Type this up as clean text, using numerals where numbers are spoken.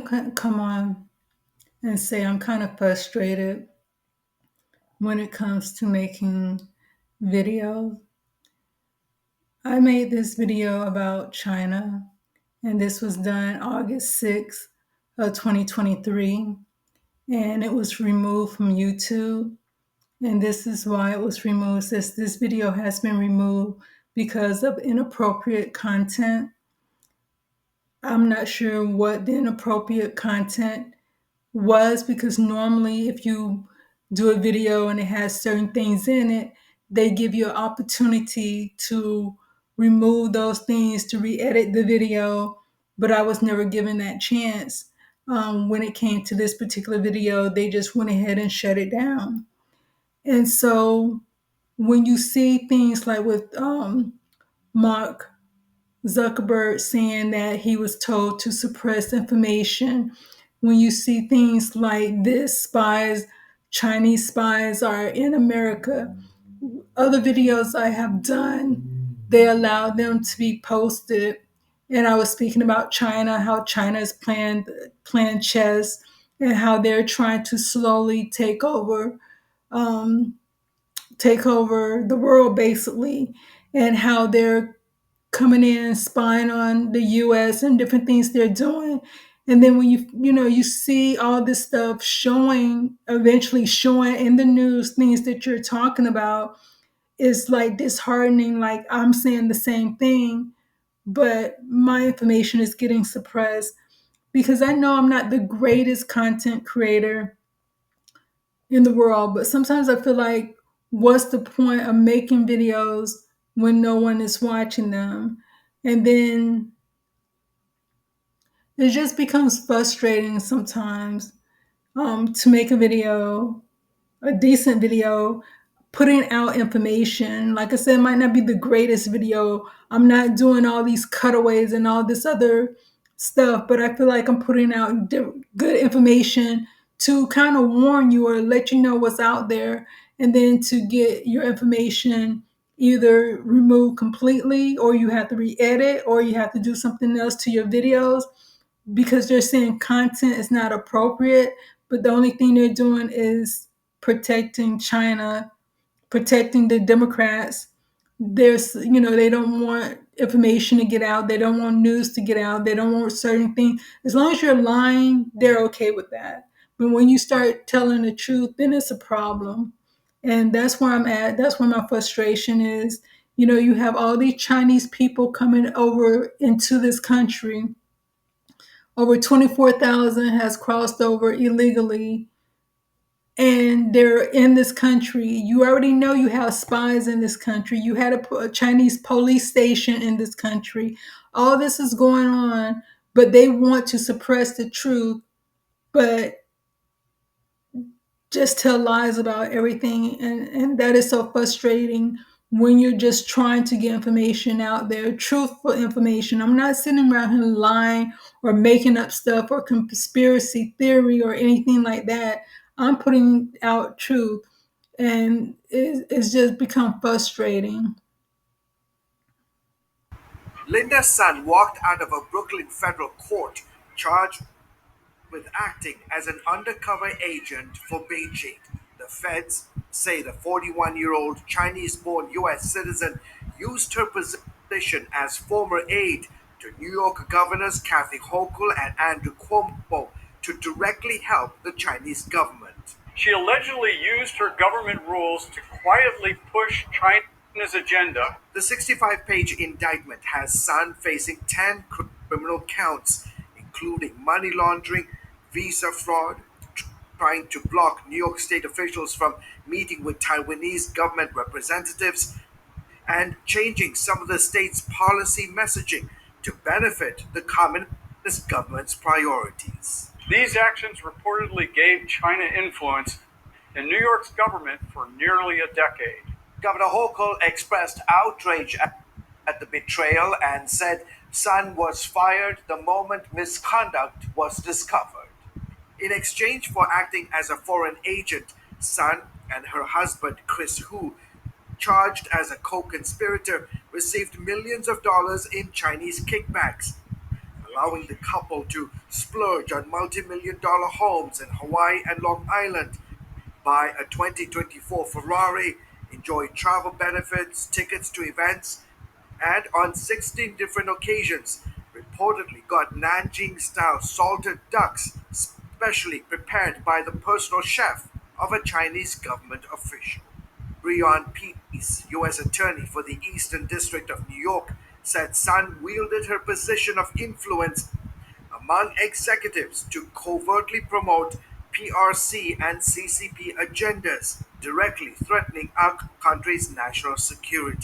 Come on and say I'm kind of frustrated when it comes to making videos. I made this video about China, and this was done August 6th of 2023, and it was removed from YouTube. And this is why it was removed. This video has been removed because of inappropriate content. I'm not sure what the inappropriate content was, because normally if you do a video and it has certain things in it, they give you an opportunity to remove those things, to re-edit the video. But I was never given that chance. When it came to this particular video, they just went ahead and shut it down. And so when you see things like with Mark Zuckerberg saying that he was told to suppress information, when you see things like this, Chinese spies are in America, other videos I have done, they allow them to be posted. And I was speaking about China, how China is playing chess, and how they're trying to slowly um, take over the world, basically, and how they're coming in, spying on the US and different things they're doing. And then when you see all this stuff eventually showing in the news, things that you're talking about, is like disheartening. Like, I'm saying the same thing, but my information is getting suppressed because I know I'm not the greatest content creator in the world, but sometimes I feel like, what's the point of making videos when no one is watching them? And then it just becomes frustrating sometimes, to make a video, a decent video, putting out information. Like I said, it might not be the greatest video. I'm not doing all these cutaways and all this other stuff, but I feel like I'm putting out good information to kind of warn you or let you know what's out there, and then to get your information either removed completely, or you have to re-edit, or you have to do something else to your videos because they're saying content is not appropriate, but the only thing they're doing is protecting China, protecting the Democrats. They don't want information to get out. They don't want news to get out. They don't want certain things. As long as you're lying, they're okay with that. But when you start telling the truth, then it's a problem. And that's where I'm at. That's where my frustration is. You have all these Chinese people coming over into this country. Over 24,000 has crossed over illegally, and they're in this country. You already know you have spies in this country. You had a Chinese police station in this country. All this is going on, but they want to suppress the truth, but just tell lies about everything. And that is so frustrating when you're just trying to get information out there, truthful information. I'm not sitting around here lying or making up stuff or conspiracy theory or anything like that. I'm putting out truth, and it's just become frustrating. Linda's son walked out of a Brooklyn federal court charged with acting as an undercover agent for Beijing. The feds say the 41-year-old Chinese born US citizen used her position as former aide to New York Governors Kathy Hochul and Andrew Cuomo to directly help the Chinese government. She allegedly used her government rules to quietly push China's agenda. The 65-page indictment has Sun facing 10 criminal counts, including money laundering, visa fraud, trying to block New York state officials from meeting with Taiwanese government representatives, and changing some of the state's policy messaging to benefit the Communist government's priorities. These actions reportedly gave China influence in New York's government for nearly a decade. Governor Hochul expressed outrage at the betrayal and said Sun was fired the moment misconduct was discovered. In exchange for acting as a foreign agent, Sun and her husband Chris Hu, charged as a co-conspirator, received millions of dollars in Chinese kickbacks. allowing the couple to splurge on multi-million dollar homes in Hawaii and Long Island, buy a 2024 Ferrari, enjoy travel benefits, tickets to events, and on 16 different occasions reportedly got Nanjing style salted ducks specially prepared by the personal chef of a Chinese government official. Breon Peace, U.S. Attorney for the Eastern District of New York, said Sun wielded her position of influence among executives to covertly promote PRC and CCP agendas, directly threatening our country's national security.